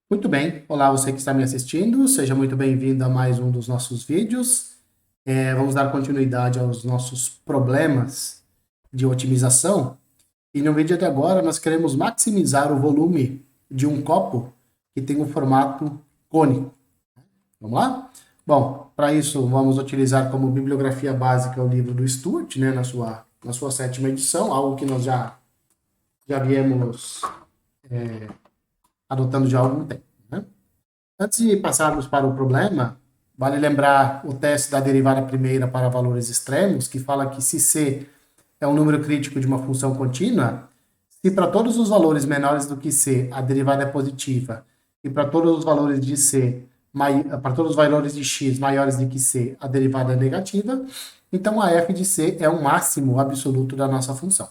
Muito bem, olá você que está me assistindo, seja muito bem-vindo a mais um dos nossos vídeos. Vamos dar continuidade aos nossos problemas de otimização. E no vídeo de agora nós queremos maximizar o volume de um copo que tem um formato cônico. Vamos lá? Bom, para isso vamos utilizar como bibliografia básica o livro do Stuart, né, na sua sétima edição, algo que nós já viemos adotando já há algum tempo, né? Antes de passarmos para o problema, vale lembrar o teste da derivada primeira para valores extremos, que fala que se C é um número crítico de uma função contínua, se para todos os valores menores do que C a derivada é positiva, e para todos os valores de C, para todos os valores de x maiores do que C, a derivada é negativa, então a f de C é o máximo absoluto da nossa função.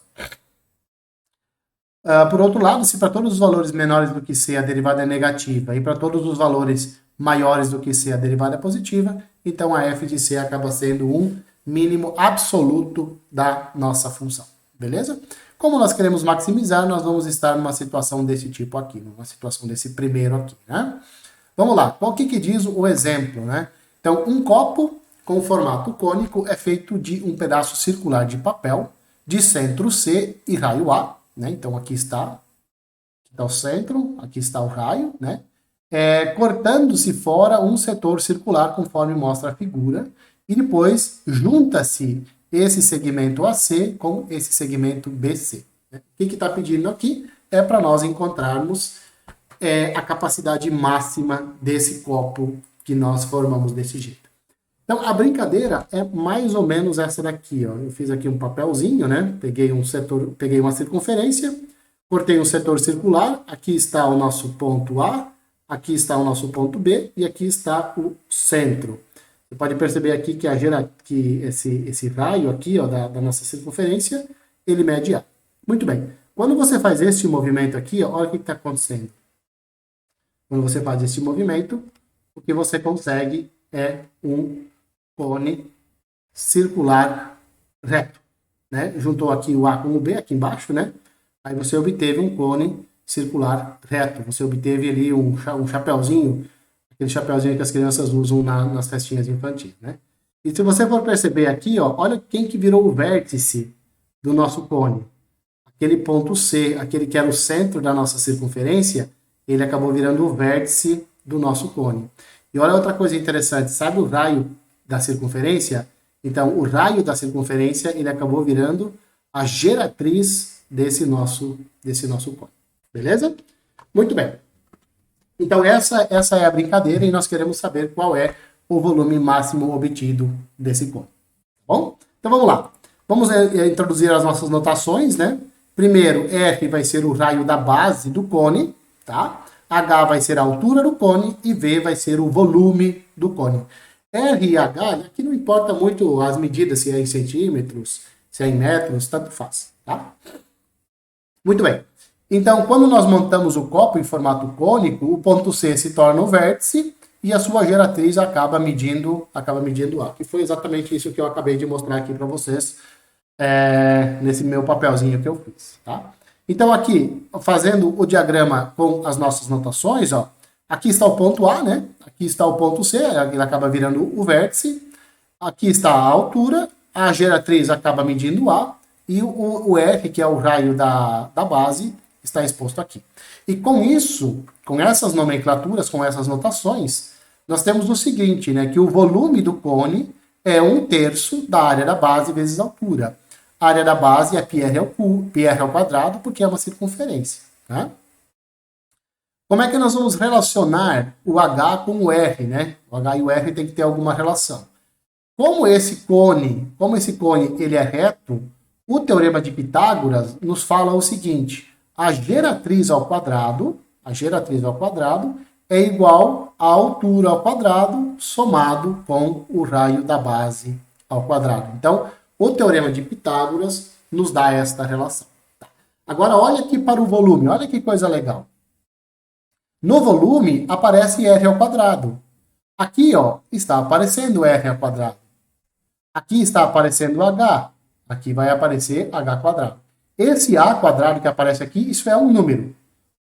Por outro lado, se para todos os valores menores do que C a derivada é negativa e para todos os valores maiores do que C a derivada é positiva, então a f de C acaba sendo um mínimo absoluto da nossa função. Beleza? Como nós queremos maximizar, nós vamos estar numa situação desse tipo aqui, numa situação desse primeiro aqui, né? Vamos lá, qual que diz o exemplo, né? Então, um copo com formato cônico é feito de um pedaço circular de papel de centro C e raio A, né? Então, aqui está o centro, aqui está o raio, né? Cortando-se fora um setor circular, conforme mostra a figura, e depois junta-se esse segmento AC com esse segmento BC. Né? O que está pedindo aqui é para nós encontrarmos a capacidade máxima desse copo que nós formamos desse jeito. Então, a brincadeira é mais ou menos essa daqui, ó. Eu fiz aqui um papelzinho, né? Peguei uma circunferência, cortei um setor circular, aqui está o nosso ponto A, aqui está o nosso ponto B e aqui está o centro. Você pode perceber aqui que esse raio aqui, ó, da nossa circunferência, ele mede A. Muito bem. Quando você faz esse movimento aqui, ó, olha o que está acontecendo. Quando você faz esse movimento, o que você consegue é um cone circular reto, né? Juntou aqui o A com o B, aqui embaixo, né? Aí você obteve um cone circular reto. Você obteve ali um chapéuzinho, aquele chapéuzinho que as crianças usam nas festinhas infantis, né? E se você for perceber aqui, ó, olha quem que virou o vértice do nosso cone. Aquele ponto C, aquele que era o centro da nossa circunferência, ele acabou virando o vértice do nosso cone. E olha outra coisa interessante, sabe o raio da circunferência? Então, o raio da circunferência, ele acabou virando a geratriz desse nosso cone. Beleza? Muito bem. Então, essa é a brincadeira e nós queremos saber qual é o volume máximo obtido desse cone. Tá bom? Então, vamos lá. Vamos introduzir as nossas notações, né? Primeiro, F vai ser o raio da base do cone, tá? H vai ser a altura do cone e V vai ser o volume do cone. R e H, aqui não importa muito as medidas, se é em centímetros, se é em metros, tanto faz, tá? Muito bem. Então, quando nós montamos o copo em formato cônico, o ponto C se torna o vértice e a sua geratriz acaba medindo A, que foi exatamente isso que eu acabei de mostrar aqui para vocês nesse meu papelzinho que eu fiz, tá? Então, aqui, fazendo o diagrama com as nossas notações, ó, aqui está o ponto A, né? Aqui está o ponto C, ele acaba virando o vértice. Aqui está a altura, a geratriz acaba medindo A, e o R, que é o raio da base, está exposto aqui. E com isso, com essas nomenclaturas, com essas notações, nós temos o seguinte, né? Que o volume do cone é 1/3 da área da base vezes a altura. A área da base é πr ao quadrado, porque é uma circunferência. Né? Como é que nós vamos relacionar o H com o R? Né? O H e o R tem que ter alguma relação. Como esse cone ele é reto, o teorema de Pitágoras nos fala o seguinte: a geratriz ao quadrado é igual à altura ao quadrado somado com o raio da base ao quadrado. Então, o teorema de Pitágoras nos dá esta relação. Agora, olha aqui para o volume, olha que coisa legal. No volume, aparece R ao quadrado. Aqui, ó, está aparecendo R ao quadrado. Aqui está aparecendo H. Aqui vai aparecer H quadrado. Esse A quadrado que aparece aqui, isso é um número.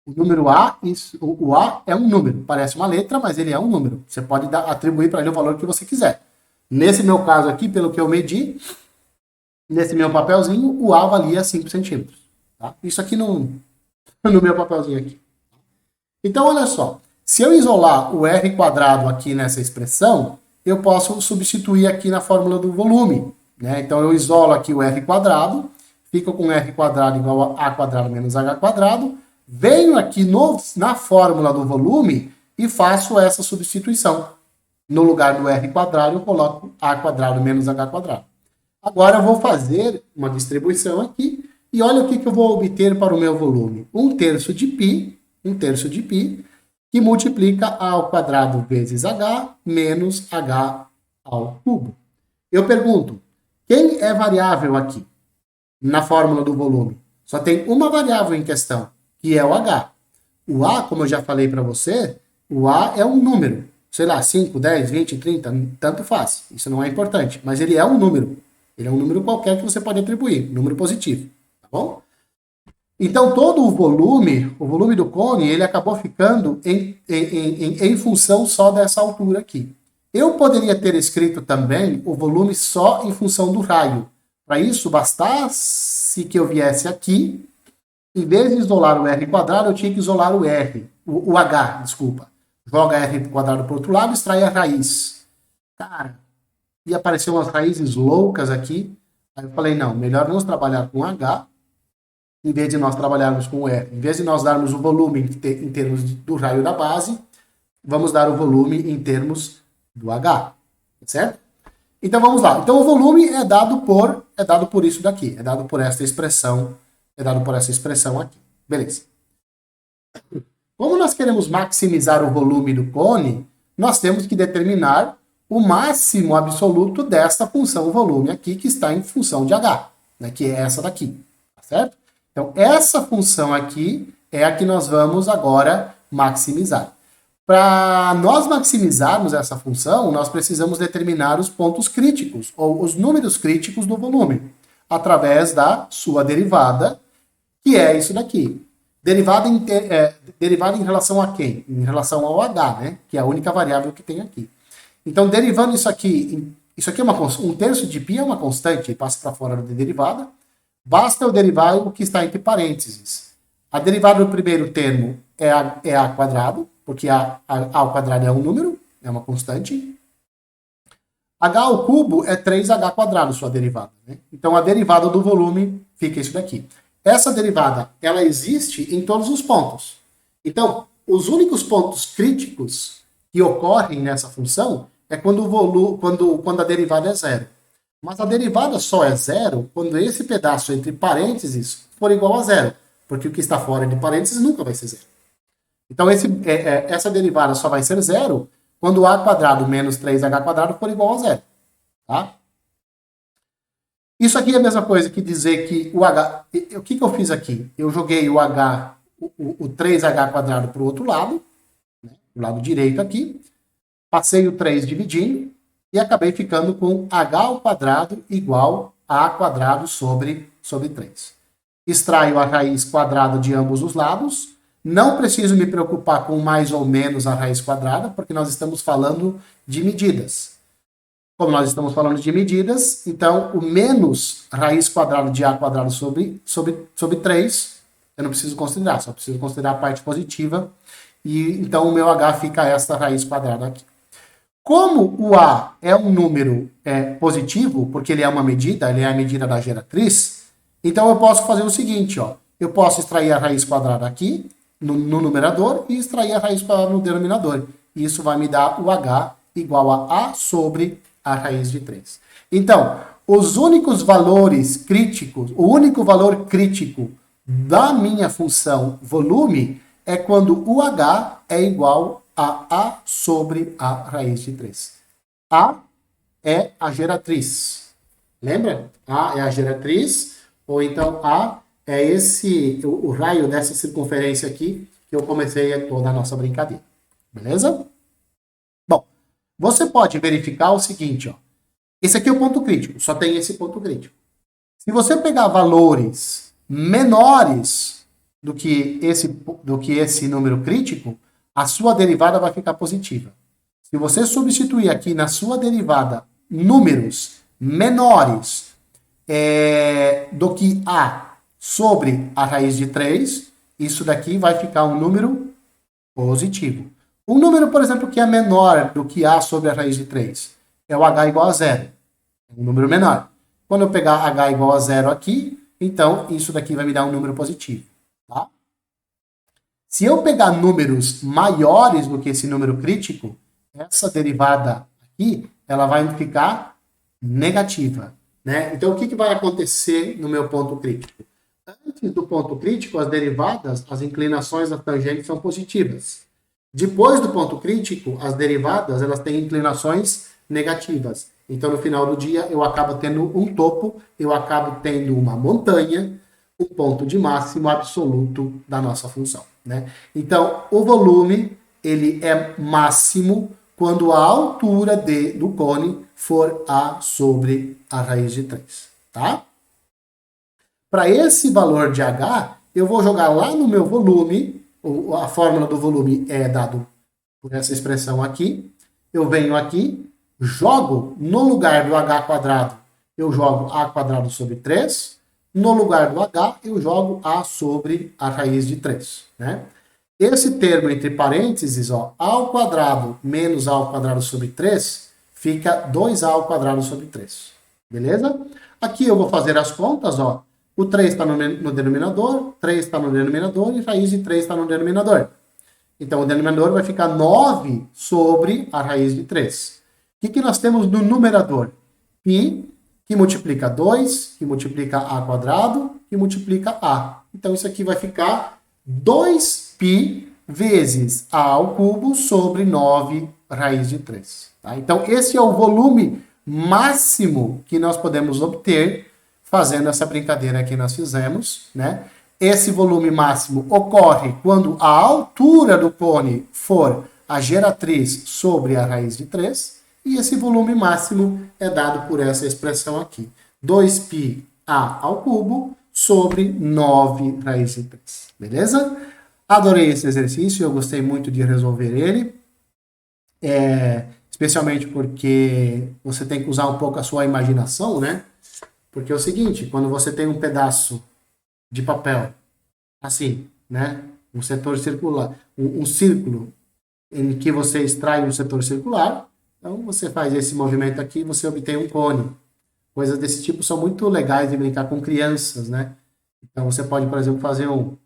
O número A, o A é um número. Parece uma letra, mas ele é um número. Você pode atribuir para ele o valor que você quiser. Nesse meu caso aqui, pelo que eu medi, nesse meu papelzinho, o A valia 5 centímetros. Tá? Isso aqui no meu papelzinho aqui. Então, olha só. Se eu isolar o R quadrado aqui nessa expressão, eu posso substituir aqui na fórmula do volume. Né? Então, eu isolo aqui o R quadrado, fico com R quadrado igual a quadrado menos H quadrado, venho aqui na fórmula do volume e faço essa substituição. No lugar do R quadrado, eu coloco A quadrado menos H quadrado. Agora eu vou fazer uma distribuição aqui e olha o que eu vou obter para o meu volume. 1/3 de π, que multiplica A ao quadrado vezes H menos H ao cubo. Eu pergunto, quem é variável aqui na fórmula do volume? Só tem uma variável em questão, que é o H. O A, como eu já falei para você, o A é um número. Sei lá, 5, 10, 20, 30, tanto faz. Isso não é importante. Mas ele é um número. Ele é um número qualquer que você pode atribuir. Número positivo. Tá bom? Então, todo o volume do cone, ele acabou ficando em função só dessa altura aqui. Eu poderia ter escrito também o volume só em função do raio. Para isso, bastasse que eu viesse aqui, em vez de isolar o R quadrado, eu tinha que isolar o H, desculpa. Joga R quadrado para o outro lado e extrai a raiz. Cara, ia aparecer umas raízes loucas aqui. Aí eu falei, não, melhor nós trabalhar com H, em vez de nós trabalharmos com o R. Em vez de nós darmos o volume em termos do raio da base, vamos dar o volume em termos do H. Certo? Então vamos lá. Então o volume é dado por isso daqui. É dado por essa expressão. É dado por essa expressão aqui. Beleza. Como nós queremos maximizar o volume do cone, nós temos que determinar o máximo absoluto desta função volume aqui, que está em função de H, né, que é essa daqui. Tá certo? Então, essa função aqui é a que nós vamos agora maximizar. Para nós maximizarmos essa função, nós precisamos determinar os pontos críticos, ou os números críticos do volume, através da sua derivada, que é isso daqui. Derivada em relação a quem? Em relação ao H, né? Que é a única variável que tem aqui. Então, derivando isso aqui é 1/3 de π é uma constante, passa para fora da derivada. Basta eu derivar o que está entre parênteses. A derivada do primeiro termo é A quadrado, porque A ao quadrado é um número, é uma constante. H ao cubo é 3H quadrado, sua derivada. Né? Então, a derivada do volume fica isso daqui. Essa derivada, ela existe em todos os pontos. Então, os únicos pontos críticos que ocorrem nessa função é quando a derivada é zero. Mas a derivada só é zero quando esse pedaço entre parênteses for igual a zero. Porque o que está fora de parênteses nunca vai ser zero. Então, essa derivada só vai ser zero quando A quadrado menos 3H quadrado for igual a zero. Tá? Isso aqui é a mesma coisa que dizer que o H... O que eu fiz aqui? Eu joguei o H, o 3H quadrado para o outro lado, né, o lado direito aqui, passei o 3 dividindo e acabei ficando com H ao quadrado igual a A quadrado sobre 3. Extraio a raiz quadrada de ambos os lados. Não preciso me preocupar com mais ou menos a raiz quadrada, porque nós estamos falando de medidas. Como nós estamos falando de medidas, então o menos raiz quadrada de A quadrado sobre 3, eu não preciso considerar, só preciso considerar a parte positiva. E então o meu H fica esta raiz quadrada aqui. Como o A é um número positivo, porque ele é uma medida, ele é a medida da geratriz, então eu posso fazer o seguinte, ó, eu posso extrair a raiz quadrada aqui, no numerador, e extrair a raiz quadrada no denominador. Isso vai me dar o H igual a sobre a raiz de 3. Então, os únicos valores críticos, o único valor crítico da minha função volume é quando o H é igual a sobre a raiz de 3. A é a geratriz. Lembra? A é a geratriz, ou então A é o raio dessa circunferência aqui que eu comecei toda a nossa brincadeira. Beleza? Bom, você pode verificar o seguinte, ó. Esse aqui é o ponto crítico, só tem esse ponto crítico. Se você pegar valores menores do que esse número crítico, a sua derivada vai ficar positiva. Se você substituir aqui na sua derivada números menores do que A sobre a raiz de 3, isso daqui vai ficar um número positivo. Um número, por exemplo, que é menor do que A sobre a raiz de 3 é o H igual a 0. É um número menor. Quando eu pegar H igual a 0 aqui, então isso daqui vai me dar um número positivo. Tá? Se eu pegar números maiores do que esse número crítico, essa derivada aqui, ela vai ficar negativa. Né? Então, o que vai acontecer no meu ponto crítico? Antes do ponto crítico, as derivadas, as inclinações da tangente são positivas. Depois do ponto crítico, as derivadas elas têm inclinações negativas. Então, no final do dia, eu acabo tendo um topo, eu acabo tendo uma montanha, o ponto de máximo absoluto da nossa função. Né? Então, o volume ele é máximo quando a altura do cone for A sobre a raiz de 3. Tá? Para esse valor de H, eu vou jogar lá no meu volume, a fórmula do volume é dado por essa expressão aqui. Eu venho aqui, jogo no lugar do H quadrado, eu jogo A quadrado sobre 3. No lugar do H, eu jogo A sobre a raiz de 3. Né? Esse termo entre parênteses, ó, A ao quadrado menos A ao quadrado sobre 3, fica 2A ao quadrado sobre 3. Beleza? Aqui eu vou fazer as contas, ó. O 3 está no denominador, 3 está no denominador e raiz de 3 está no denominador. Então, o denominador vai ficar 9 sobre a raiz de 3. O que nós temos no numerador? Π, que multiplica 2, que multiplica A quadrado, que multiplica A. Então, isso aqui vai ficar 2π vezes A ao cubo sobre 9 raiz de 3. Tá? Então, esse é o volume máximo que nós podemos obter fazendo essa brincadeira que nós fizemos, né? Esse volume máximo ocorre quando a altura do cone for a geratriz sobre a raiz de 3, e esse volume máximo é dado por essa expressão aqui, 2πa ao cubo sobre 9 raiz de 3. Beleza? Adorei esse exercício, eu gostei muito de resolver ele, especialmente porque você tem que usar um pouco a sua imaginação, né? Porque é o seguinte, quando você tem um pedaço de papel, assim, né? Um setor circular, um círculo em que você extrai um setor circular, então você faz esse movimento aqui e você obtém um cone. Coisas desse tipo são muito legais de brincar com crianças, né? Então você pode, por exemplo, fazer um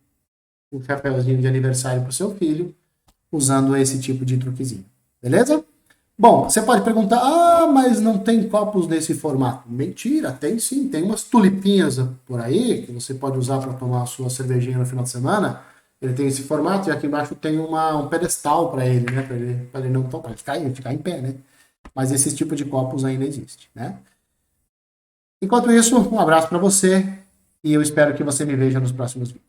chapéuzinho de aniversário para o seu filho usando esse tipo de truquezinho. Beleza? Bom, você pode perguntar, mas não tem copos nesse formato. Mentira, tem sim. Tem umas tulipinhas por aí que você pode usar para tomar a sua cervejinha no final de semana. Ele tem esse formato e aqui embaixo tem um pedestal para ele, né? Para ele não tocar, ficar em pé, né? Mas esse tipo de copos ainda existe, né? Enquanto isso, um abraço para você e eu espero que você me veja nos próximos vídeos.